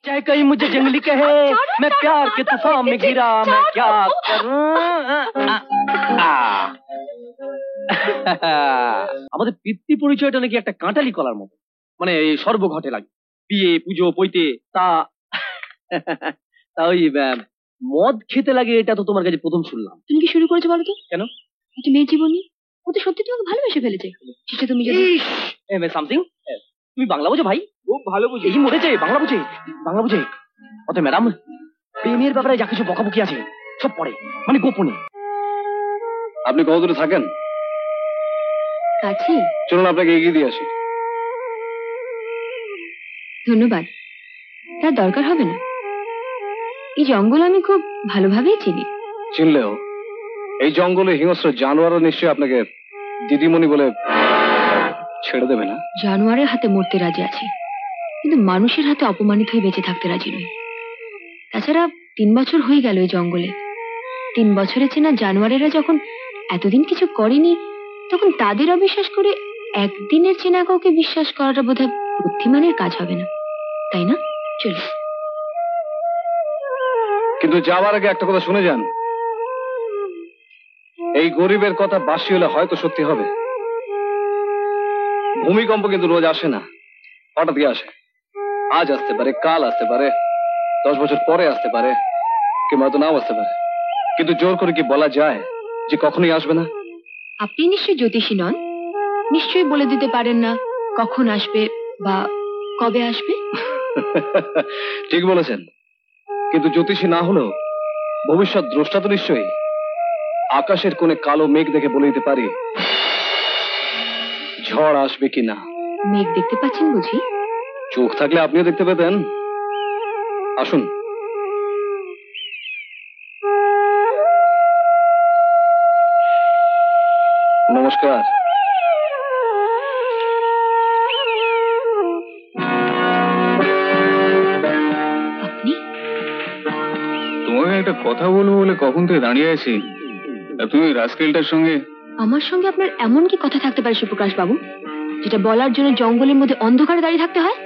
चाहे कहीं मुझे जंगली कहे, मैं प्यार के तूफान में गिरा, मैं क्या करूं। আমাদের পিতৃ পরিচয়টা নাকি একটা কাঁটালি কলার মতো, মানে এই সর্বঘটে লাগে, বিয়ে পুজো পৈতে তা তা ওই মদ খেতে লাগে, এটা তো তোমার কাছে প্রথম শুনলাম। তুমি কি শুরু করেছো বলো তো? কেন? একটা মেয়ের জীবনী, ও তো সত্যি তোমাকে ভালোবেসে ফেলেছে, সেটা তুমি যদি সামথিং। তুমি বাংলা বোঝো ভাই? খুব ভালো বুঝি। এই মরেছে বাংলা বুঝে, বাংলা বুঝে। অত ম্যাডাম, প্রেমের ব্যাপারে যা কিছু বকাবকি আছে সব পড়ে, মানে গোপনে। আপনি কত দূরে থাকেন? কাছে। চলুন আপনাকে এগিয়ে দিয়ে আসি। ধন্যবাদ, তার দরকার হবে না। এই জঙ্গল আমি খুব ভালোভাবেই চিনি। চিনলেও এই জঙ্গলে হিংস্র জানোয়ারও নিশ্চয়ই আপনাকে দিদিমণি বলে ছেড়ে দেবে না। জানোয়ারের হাতে মরতে রাজি আছি, কিন্তু মানুষের হাতে অপমানিত হয়ে বেঁচে থাকতে রাজি নই। তাছাড়া 3 বছর হয়ে গেল এই জঙ্গলে। 3 বছরে চেনা জানোয়ারেরা যখন এতদিন কিছু করেনি, তখন তাদের অবিশ্বাস করে একদিনের চেনা কাউকে বিশ্বাস করাটা বোধহয় বুদ্ধিমানের কাজ হবে না, তাই না? চলো। কিন্তু যাওয়ার আগে একটা কথা শুনে যান, এই গরিবের কথা বাসি হলে হয়তো সত্যি হবে। ভূমিকম্প কিন্তু রোজ আসে না, হঠাৎ গিয়ে আসে। আজ আসতে পারে, কাল আসতে পারে, 10 বছর পরে আসতে পারে, কিংবা হয়তো নাও আসতে পারে। কিন্তু জোর করে কি বলা যায় যে কখনোই আসবে না? আপনি নিশ্চয়ই জ্যোতিষী নন, নিশ্চয়ই বলে দিতে পারেন না কখন আসবে বা কবে আসবে। ঠিক বলেছেন, কিন্তু জ্যোতিষী না হলেও ভবিষ্যৎ দ্রষ্টা তো নিশ্চয়ই। আকাশের কোণে কালো মেঘ দেখে বলে দিতে পারি ঝড় আসবে কি না। মেঘ দেখতে পাচ্ছেন বুঝি? চোখ থাকলে আপনিও দেখতে পেতেন। আসুন। নমস্কার। আপনি? তোমাকে একটা কথা বলবো বলে কখন থেকে দাঁড়িয়ে আছি, তুমি রাস্কেলটার সঙ্গে। আমার সঙ্গে আপনার এমন কি কথা থাকতে পারে সুপ্রকাশ বাবু, যেটা বলার জন্য জঙ্গলের মধ্যে অন্ধকারে দাঁড়িয়ে থাকতে হয়?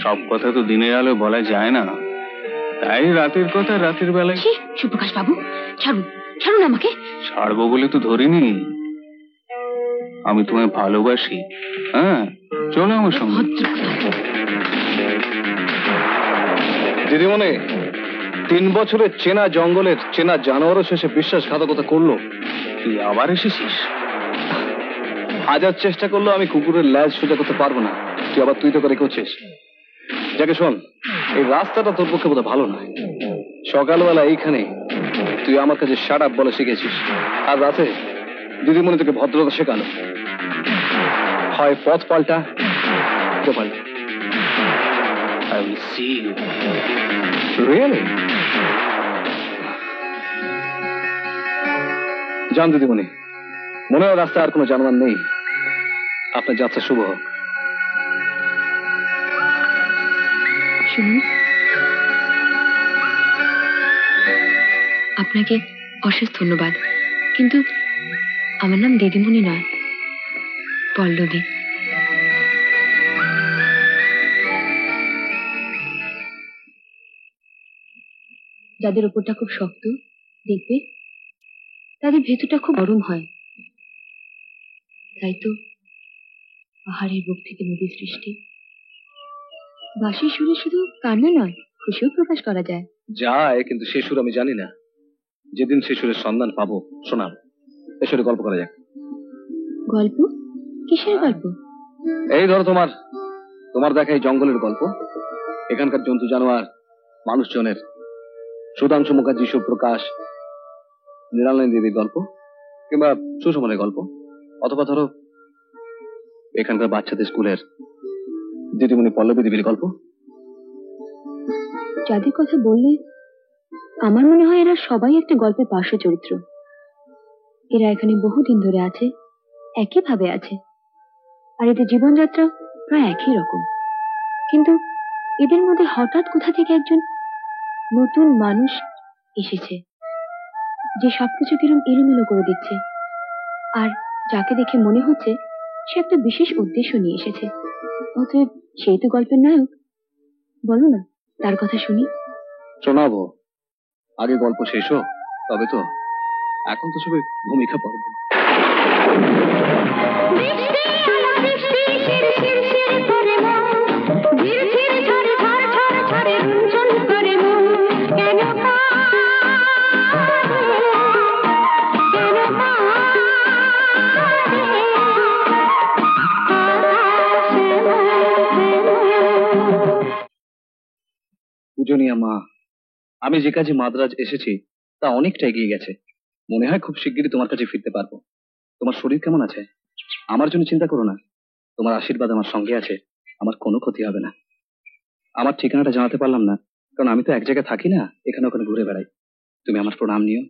সব কথা তো দিনের আলো বলা যায় না, তাই রাতের কথা রাতের বেলায়। সুপ্রকাশ বাবু, ছাড়ুন, ছাড়ুন আমাকে। ছাড়বো বলে তো ধরিনি, আমি তোমায় ভালোবাসি। হ্যাঁ, চলো আমার সঙ্গে। দিদিমণি, 3 বছরের চেনা জঙ্গলের চেনা জানোয়ারও শেষে বিশ্বাসঘাতকতা করলো। তুই আবার এসেছিস? হাজার চেষ্টা করলো আমি কুকুরের ল্যাজ সোজা করতে পারবো না, তুই আবার তুই তো করে করছিস। যাকে শোন, এই রাস্তাটা তোর পক্ষে বোধহয় ভালো নয়। সকালবেলা এইখানে তুই আমার কাছে শাট আপ বলে শিখেছিস, আর রাতে দিদিমণি তোকে ভদ্রতা শেখালো। হয় পথ পাল্টা, পাল্টা। I will see you. Really? জান দিদিমণি, মনে হয় রাস্তায় আর কোনো জানোয়ার নেই। আপনার যাত্রা শুভ হোক। শুনুন, আপনাকে অশেষ ধন্যবাদ, কিন্তু আমার নাম দিদিমণি নয়, পল্লবী। যাদের উপরটা খুব শক্ত দেখবে, তাদের ভেতরটা খুব গরম হয়। তাই তো পাহাড়ের বুক থেকে নদীর সৃষ্টি। বাঁশির সুরে শুধু কান্না নয়, খুশিও প্রকাশ করা যায়। যায়, কিন্তু সে সুর আমি জানি না। যেদিন সে সুরের সন্ধান পাবো শোনাব। এ সুরে গল্প করা যাক। গল্প? কিসের গল্প? এই ধরো তোমার দেখা এই জঙ্গলের গল্প, এখানকার জন্তু জানোয়ার, মানুষজনের, সুধাংশু মুখার্জি, সুপ্রকাশ, মৃণালিনী দেবীর গল্প, কিংবা সুষমনের গল্প, অথবা ধরো এখানকার বাচ্চাদের স্কুলের দিদিমণি পল্লবী দেবীর গল্প। যাদের কথা বললে আমার মনে হয় এরা সবাই একটা গল্পের পার্শ্ব চরিত্র। এরা এখানে বহুদিন ধরে আছে, একইভাবে আছে, আর এদের জীবনযাত্রা প্রায় একই রকম। কিন্তু এদের মধ্যে হঠাৎ কোথা থেকে একজন নতুন মানুষ এসেছে, যে সবকিছু কিরম এলোমেলো করে দিচ্ছে, আর যাকে দেখে মনে হচ্ছে সে একটা বিশেষ উদ্দেশ্য নিয়ে এসেছে। অতএব সেই তো গল্পের নায়ক, বলো না? তার কথা শুনি। শোনাবো, আগে গল্প শেষ হোক, তবে তো। এখন তো সবে ভূমিকা পড়ব। পূজনীয়া মা, আমি যে কাজে মাদ্রাজ এসেছি তা অনেকটা এগিয়ে গেছে। মনে হয় খুব শিগগিরই তোমার কাছে ফিরতে পারবো। তোমার শরীর কেমন আছে? আমার জন্য চিন্তা করো না, তোমার আশীর্বাদ আমার সঙ্গে আছে, আমার কোনো ক্ষতি হবে না। আমার ঠিকানাটা জানাতে পারলাম না, কারণ আমি তো এক জায়গায় থাকি না, এখানে ওখানে ঘুরে বেড়াই। তুমি আমার প্রণাম নিও,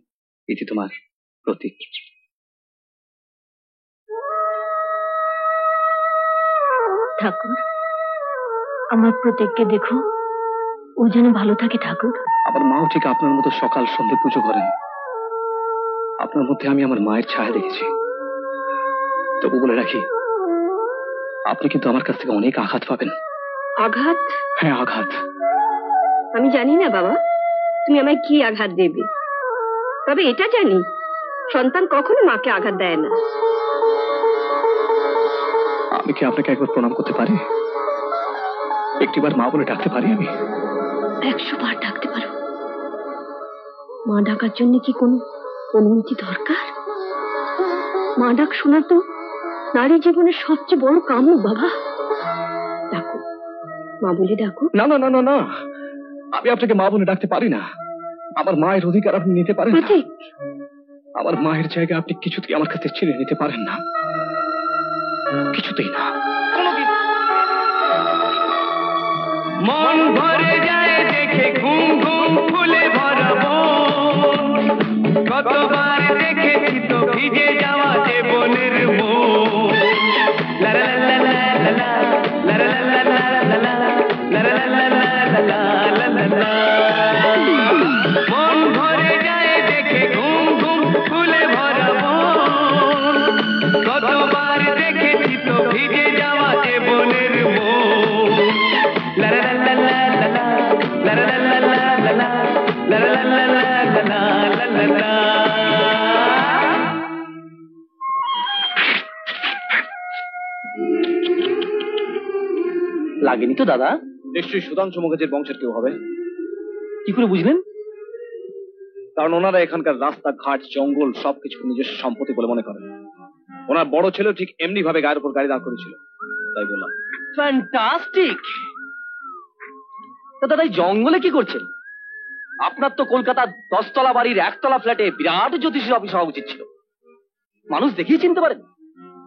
এটি তোমার প্রতীক। ঠাকুর, আমার প্রত্যেককে দেখো, ও যেন ভালো থাকে ঠাকুর। আমার মাও ঠিক আপনার মতো সকাল সন্ধে পুজো করেন। আপনার মধ্যে আমি আমার মায়ের ছায়া দেখেছি। তবু বলে রাখি, আপনি কিন্তু আমার কাছ থেকে অনেক আঘাত পাবেন। আঘাত? হ্যাঁ, আঘাত। আমি জানি না বাবা, তুমি আমায় কি আঘাত দেবে, তবে এটা জানি সন্তান কখনো মাকে আঘাত দেয় না। আমি কি আপনাকে একবার প্রণাম করতে পারি? একটিবার মা বলে ডাকতে পারি আমি? 100 বার ডাকতে পারো। মা ডাকার জন্য কি কোনো অনুমতি দরকার? মা ডাক শোনা তো নারী জীবনের সবচেয়ে বড় কাম্য বাবা। ডাকো, মা বলে ডাকো। না না না না না, আমি আপনাকে মা বলে ডাকতে পারি না। আমার মায়ের অধিকার আপনি নিতে পারেন না। আমার মায়ের জায়গা আপনি কিছুতেই আমার কাছে ছিনে নিতে পারেন না, কিছুতেই না। মন ভরে যায় দেখে ঘুম ঘুম ফুলে ভরাবো, কতবার দেখেছি তো ভিজে যাওয়া জীবনের মন। লা লা লা লা লা লা, লা লা লা লা লা লা, লা লা লা লা লা লা লা। মন ভরে যায় দেখে ঘুম ঘুম ফুলে ভরাবো, কতবার দেখেছি তো ভিজে যাওয়া জীবনের মন। লা লা লা লা লা লা, লা লা লা লা লা লা, লা লা লা লা লা লা লা। লাগেনি তো দাদা? নিশ্চয়ই সুধাংশু মুখার্জির বংশের কেউ হবে। কি করে বুঝলেন? কারণ ওনারা এখানকার রাস্তাঘাট জঙ্গল সবকিছু নিজস্ব সম্পত্তি বলে মনে করেন। ওনার বড় ছেলে ঠিক এমনি ভাবে গায়ের উপর গাড়ি দাঁড় করেছিল, তাই বললাম। ফ্যান্টাস্টিক। দাদা এই জঙ্গলে কি করছেন? আপনার তো কলকাতার 10 তলা বাড়ির 1 তলা ফ্ল্যাটে বিরাট জ্যোতিষী অফিস হওয়া উচিত ছিল। মানুষ দেখেই চিনতে পারেন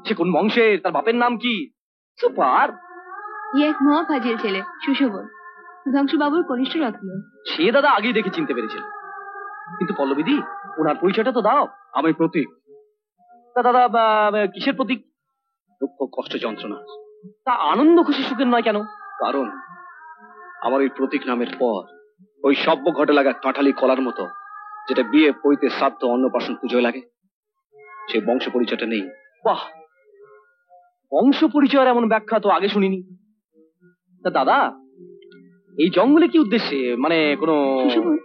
সে কোন বংশের, তার বাপের নাম কি। সুপার। এক মহা ফাজিল ছেলে, সুশোভন, সুধাংশু বাবুর কনিষ্ঠ রত্ন। সে দাদা আগেই দেখে চিনতে পেরেছিল। কিন্তু পল্লবীদি, ওনার পরিচয়টা তো দাও। আমি প্রতীক। তা দাদা কিসের প্রতীক? দুঃখ কষ্ট যন্ত্রণা। তা আনন্দ খুশি সুখের নয় কেন? কারণ আমার এই প্রতীক নামের পর ওই সভ্য ঘটে লাগা কাঁঠালি কলার মতো, যেটা বিয়ে পৈতে শ্রাদ্ধ অন্নপ্রাশন পুজোয় লাগে, সেই বংশ পরিচয়টা নেই। বাহ, বংশ পরিচয়ের এমন ব্যাখ্যা তো আগে শুনিনি। তা দাদা এই জঙ্গলে কি উদ্দেশ্যে, মানে কোনো? সুশোভন,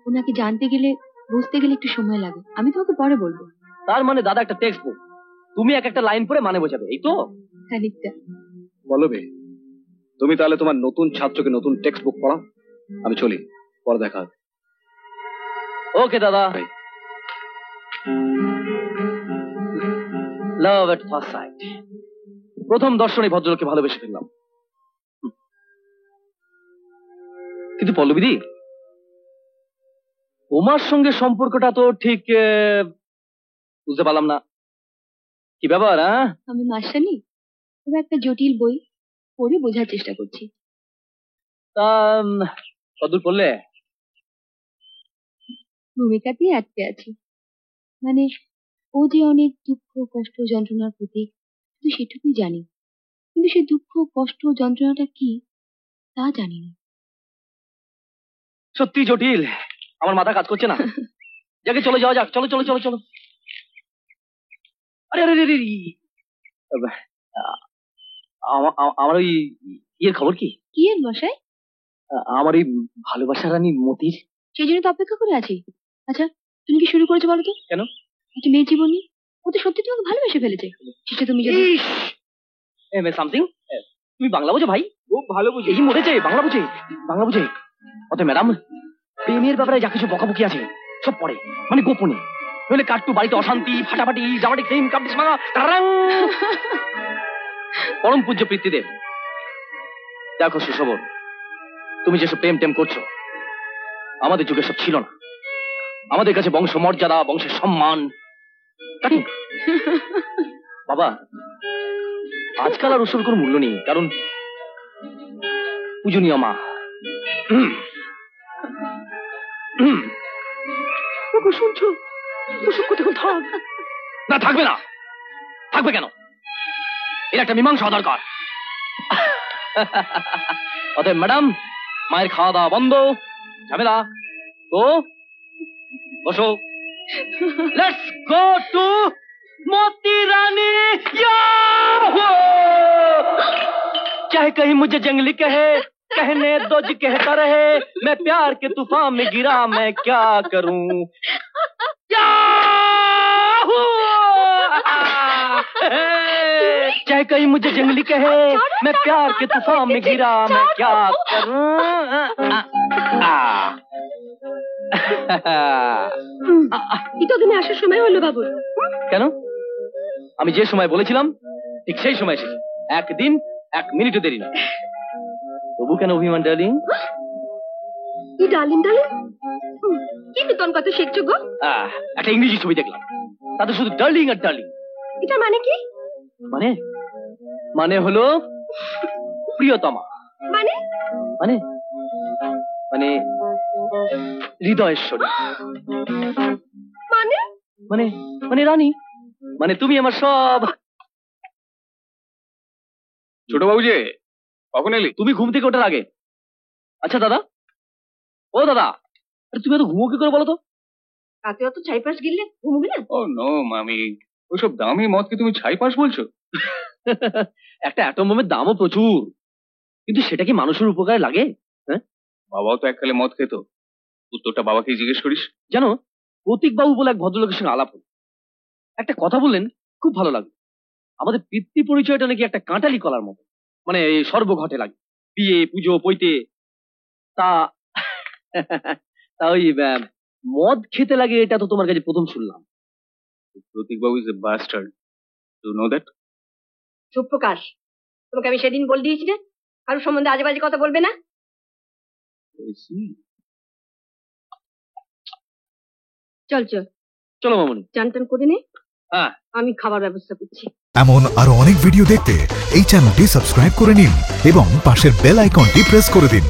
ওনাকে জানতে গেলে বুঝতে গেলে একটু সময় লাগে, আমি তোমাকে পরে বলবো। তার মানে দাদা একটা টেক্সট বুক, তুমি এক একটা লাইন পড়ে মানে বোঝাবে, এই তো? খানিকটা। বলবে তুমি তাহলে তোমার নতুন ছাত্রকে নতুন টেক্সট বুক পড়াও। আমি চলি, পরে দেখা হবে। ওকে দাদা। লাভ এট ফার্স্ট সাইট, প্রথম দর্শনে ভদ্রলোককে ভালোবেসে ফেললাম। কিন্তু পল্লবীদি, তোমার সঙ্গে সম্পর্কটা তো ঠিক বুঝতে পারলাম না। কি ব্যাপার? আমি মাস্টারনি, তবে একটা জটিল বই পড়ে বোঝার চেষ্টা করছি। তা কতদূর পড়লে? ভূমিকাতেই আটকে আছি। মানে ও যে অনেক দুঃখ কষ্ট যন্ত্রণার প্রতীক, শুধু সেটুকুই জানি, কিন্তু সে দুঃখ কষ্ট যন্ত্রণাটা কি তা জানি না। সত্যি জটিল, আমার মাথা কাজ করছে না। যাকে চলে যাওয়া যাক, চলো চলো চলো চলো। আরে আরে আরে, আমার ওই ইয়ের খবর কি? কি এর মশাই? আমার এই ভালোবাসার রানী মতির। সেই জন্য তো অপেক্ষা করে আছি। আচ্ছা তুমি কি শুরু করেছো বলো তো? কেন? একটা মেয়ের জীবন নিয়ে। ও তো সত্যি তোমাকে ভালোবেসে ফেলেছে। সেটা তুমি যদি সামথিং, তুমি বাংলা বোঝো ভাই? খুব ভালো বুঝি। এই মরেছে, বাংলা বুঝে, বাংলা বুঝে। অত ম্যাডাম, প্রেমের ব্যাপারে যা কিছু বকাবকি আছে সব পড়ে, মানে গোপনে। নইলে কাট্টু বাড়িতে অশান্তি, ফাটাফাটি, জামাটি ক্রিম, কাপড় ভাঙা, টারাং। পরম পূজ্য পিতৃদেব, দেখো সুশোভন, তুমি যেসব প্রেম টেম করছো আমাদের যুগে সব ছিল না। আমাদের কাছে বংশ মর্যাদা, বংশের সম্মান কাটি। বাবা, আজকাল আর ওসব কোনো মূল্য নেই, কারণ পূজনীয় মা। শুনছো? ওসব কতক্ষণ থাক না, থাকবে না। থাকবে কেন? এর একটা মীমাংসা দরকার। অতএব ম্যাডাম, মায়ের খাওয়া দাওয়া বন্ধ, ঝামেলা তো বসো। লেটস গো টু मोती रानी। चाहे कहीं मुझे जंगली कहे, कहने दो जी कहता रहे, मैं प्यार के तूफान में गिरा, मैं क्या करूं। चाहे कहीं मुझे जंगली कहे, मैं प्यार के तूफान में गिरा, मैं क्या करूं। তুমি আসার সময় হলো বাবু। কেন? আমি যে সময় বলেছিলাম ঠিক সেই সময় এসেছি, একদিন এক মিনিটও দেরি না। তবু কেন অভিমান ডার্লিং? কি ডার্লিং ডার্লিং? কি নতুন কথা শিখছো গো? একটা ইংরেজি ছবি দেখলাম, তাতে শুধু ডার্লিং আর ডার্লিং। এটা মানে কি? মানে মানে হলো প্রিয়তমা। মানে মানে মানে হৃদয়েশ্বরী। মানে মানে মানে রানী, মানে তুমি আমার সব। ছোট বাবু যে কখন এলি? তুমি ঘুম থেকে ওঠার আগে। আচ্ছা দাদা, ও দাদা, তুমি এত ঘুমো কি করে বলো তো? রাতে অত ছাইপাশ গিললে ঘুমবি না? ও নো মামি, ওইসব দামি মদকে তুমি ছাইপাশ বলছো? একটা অ্যাটম বোমের দামও প্রচুর, কিন্তু সেটা কি মানুষের উপকারে লাগে? হ্যাঁ, বাবাও তো এককালে মদ খেত। উত্তরটা বাবাকে জিজ্ঞেস করিস। জানো, প্রতীক বাবু বলে এক ভদ্রলোকের সঙ্গে আলাপ হলো, একটা কথা বললেন, খুব ভালো লাগলো। আমাদের পিতৃ পরিচয়টা নাকি একটা কাঁটালি কলার মতো, মানে সর্বঘটে লাগে, বিয়ে পুজো পৈতে। তা তা ওই মদ খেতে লাগে, এটা তো তোমার কাছে প্রথম শুনলাম। প্রতীক বাবু is a bastard, do know that? চুপ প্রকাশ, তোমাকে আমি সেদিন বলে দিয়েছি না কারোর সম্বন্ধে আজে বাজে কথা বলবে না। চল চল চলো মামুনি, চান টান করে নে, হ্যাঁ আমি খাবার ব্যবস্থা করছি। এমন আরো অনেক ভিডিও দেখতে এই চ্যানেলটি সাবস্ক্রাইব করে নিন এবং পাশের বেল আইকনটি প্রেস করে দিন।